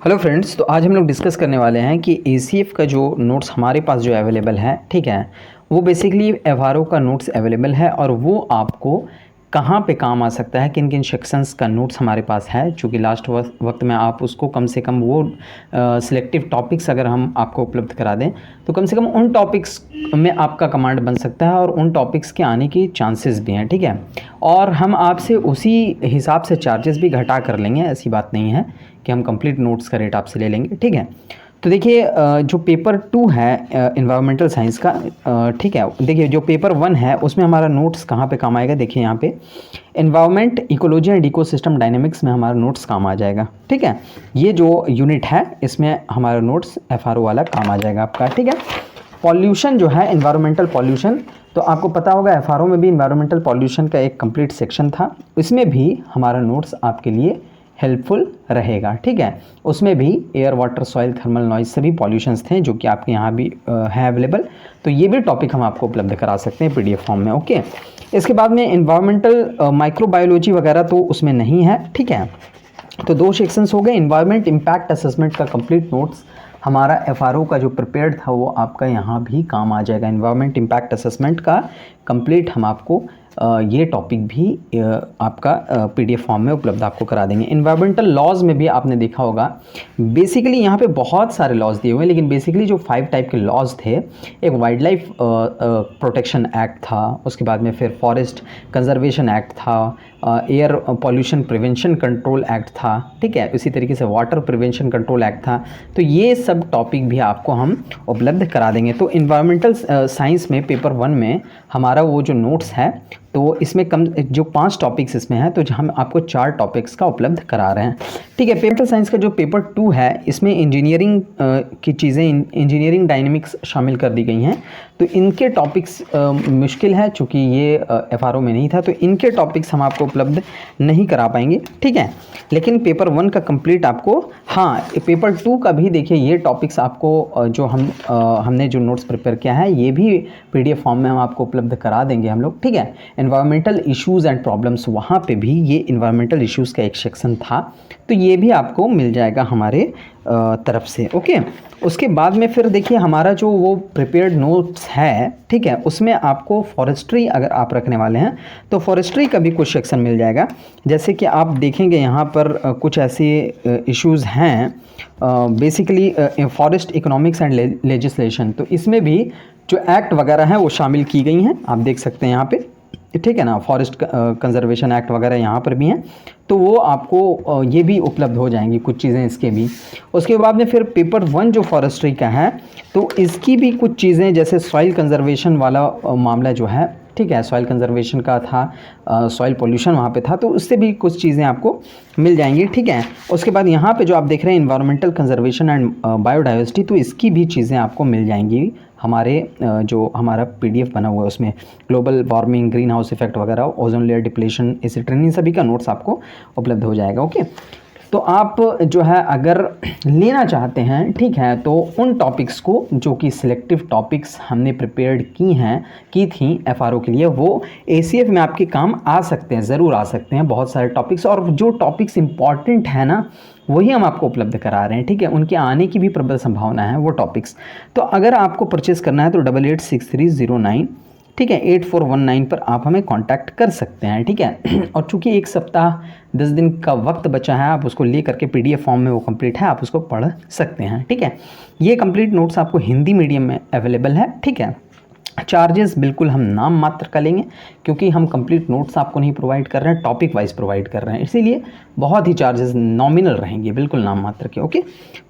Hello friends, तो आज हम लोग डिस्कस करने वाले हैं कि एसीएफ का जो नोट्स हमारे पास जो अवेलेबल है, ठीक है, वो बेसिकली एफआरओ का नोट्स अवेलेबल है और वो आपको कहाँ पे काम आ सकता है, किन किन सेक्शंस का नोट्स हमारे पास है। चूँकि लास्ट वक्त में आप उसको कम से कम वो सिलेक्टिव टॉपिक्स अगर हम आपको उपलब्ध करा दें तो कम से कम उन टॉपिक्स में आपका कमांड बन सकता है और उन टॉपिक्स के आने की चांसेस भी हैं, ठीक है। और हम आपसे उसी हिसाब से चार्जेस भी घटा कर लेंगे, ऐसी बात नहीं है कि हम कंप्लीट नोट्स का रेट आपसे ले लेंगे, ठीक है। तो देखिए जो पेपर 2 है एनवायरमेंटल साइंस का, ठीक है, देखिए जो पेपर 1 है उसमें हमारा नोट्स कहाँ पे काम आएगा। देखिए यहाँ पे environment, ecology and ecosystem dynamics में हमारा नोट्स काम आ जाएगा, ठीक है। ये जो यूनिट है इसमें हमारा नोट्स एफआरओ वाला काम आ जाएगा आपका, ठीक है। पॉल्यूशन जो है, एनवायरमेंटल पॉल्यूशन, तो आपको पता होगा एफआरओ में भी एनवायरमेंटल पॉल्यूशन का एक कंप्लीट सेक्शन था, इसमें भी हमारा नोट्स आपके लिए हेल्पफुल रहेगा, ठीक है। उसमें भी air, water, soil, thermal, noise सभी पॉल्यूशंस थे जो कि आपके यहाँ भी हैं अवेलेबल। तो ये भी टॉपिक हम आपको उपलब्ध करा सकते हैं पीडीएफ फॉर्म में, ओके। इसके बाद में एनवायरमेंटल माइक्रोबायोलॉजी वगैरह तो उसमें नहीं है, ठीक है। तो दो सेक्शंस हो गए। एनवायरमेंट इम्पैक्ट असेसमेंट का कंप्लीट नोट्स हमारा एफआरओ का जो प्रिपेयर्ड था वो आपका यहाँ भी काम आ जाएगा। एनवायरमेंट इम्पैक्ट असेसमेंट का कंप्लीट हम आपको ये टॉपिक भी आपका पीडीएफ फॉर्म में उपलब्ध आपको करा देंगे। एनवायरमेंटल लॉज में भी आपने देखा होगा, बेसिकली यहाँ पे बहुत सारे लॉज दिए हुए हैं, लेकिन बेसिकली जो 5 टाइप के लॉज थे, एक वाइल्ड लाइफ प्रोटेक्शन एक्ट था, उसके बाद में फिर फॉरेस्ट कंजर्वेशन एक्ट था, air pollution prevention control act था, ठीक है, इसी तरीके से वाटर प्रिवेंशन कंट्रोल एक्ट था। तो ये सब टॉपिक भी आपको हम उपलब्ध करा देंगे। तो एनवायरमेंटल साइंस में पेपर 1 में हमारा वो जो नोट्स है, तो इसमें कम जो 5 टॉपिक्स इसमें हैं, तो हम आपको 4 टॉपिक्स का उपलब्ध करा रहे हैं, ठीक है। पेपर साइंस का जो पेपर 2 है इसमें इंजीनियरिंग की चीज़ें, इंजीनियरिंग डायनेमिक्स शामिल कर दी गई हैं। तो इनके टॉपिक्स मुश्किल है, चूँकि ये एफआरओ में नहीं था, तो इनके टॉपिक्स हम आपको उपलब्ध नहीं करा पाएंगे, ठीक है। लेकिन पेपर 1 का कंप्लीट आपको, हाँ, पेपर 2 का भी देखिए ये टॉपिक्स आपको जो हमने जो नोट्स प्रिपेयर किया है ये भी पीडीएफ फॉर्म में हम आपको उपलब्ध करा देंगे हम लोग, ठीक है। एनवायरमेंटल इश्यूज़ एंड प्रॉब्लम्स, वहाँ पे भी ये एनवायरमेंटल इश्यूज़ का एक सेक्शन था, तो ये भी आपको मिल जाएगा हमारे तरफ से, ओके। उसके बाद में फिर देखिए हमारा जो वो प्रिपेयर्ड नोट्स है, ठीक है, उसमें आपको फॉरेस्ट्री अगर आप रखने वाले हैं तो फॉरेस्ट्री का भी कुछ सेक्शन मिल जाएगा। जैसे कि आप देखेंगे यहाँ पर कुछ ऐसे इश्यूज़ हैं, basically forest economics and legislation, तो इसमें भी जो एक्ट वगैरह हैं वो शामिल की गई हैं, आप देख सकते हैं यहाँ पे, ठीक है ना। फॉरेस्ट कंजर्वेशन एक्ट वगैरह यहाँ पर भी हैं, तो वो आपको ये भी उपलब्ध हो जाएंगी कुछ चीज़ें इसके भी। उसके बाद में फिर पेपर 1 जो फॉरेस्ट्री का है, तो इसकी भी कुछ चीज़ें, जैसे सॉइल कंजर्वेशन वाला मामला जो है, ठीक है, सॉइल कंजर्वेशन का था, सॉइल पोल्यूशन वहाँ पे था, तो उससे भी कुछ चीज़ें आपको मिल जाएंगी, ठीक है। उसके बाद यहाँ पे जो आप देख रहे हैं एनवायरमेंटल कंजर्वेशन एंड बायोडाइवर्सिटी, तो इसकी भी चीज़ें आपको मिल जाएंगी हमारे जो हमारा पीडीएफ बना हुआ है उसमें। Global warming, green house effect वगैरह, ओजोन लेयर डिप्लेशन, इसी ट्रेनिंग सभी का नोट्स आपको उपलब्ध हो जाएगा, ओके। तो आप जो है अगर लेना चाहते हैं, ठीक है, तो उन टॉपिक्स को जो कि सिलेक्टिव टॉपिक्स हमने प्रिपेयर्ड की थी एफआरओ के लिए, वो एसीएफ में आपके काम आ सकते हैं, ज़रूर आ सकते हैं बहुत सारे टॉपिक्स। और जो टॉपिक्स इंपॉर्टेंट है ना, वही हम आपको उपलब्ध करा रहे हैं, ठीक है, उनके आने की भी प्रबल संभावना है वो टॉपिक्स। तो अगर आपको परचेज़ करना है तो 886309, ठीक है, 8419 पर आप हमें कांटेक्ट कर सकते हैं, ठीक है। और चूंकि 1 सप्ताह 10 दिन का वक्त बचा है, आप उसको ले करके पीडीएफ फॉर्म में वो कंप्लीट है, आप उसको पढ़ सकते हैं, ठीक है। ये कंप्लीट नोट्स आपको हिंदी मीडियम में अवेलेबल है, ठीक है। चार्जेस बिल्कुल हम नाम मात्र का लेंगे, क्योंकि हम कंप्लीट नोट्स आपको नहीं प्रोवाइड कर रहे हैं, टॉपिक वाइज प्रोवाइड कर रहे हैं, इसीलिए बहुत ही चार्जेस नॉमिनल रहेंगे, बिल्कुल नाम मात्र के, ओके।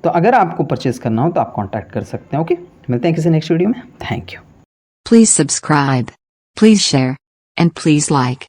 तो अगर आपको परचेज़ करना हो तो आप कांटेक्ट कर सकते हैं, ओके। मिलते हैं किसी नेक्स्ट वीडियो में, thank you. Please subscribe. Please share. And please like.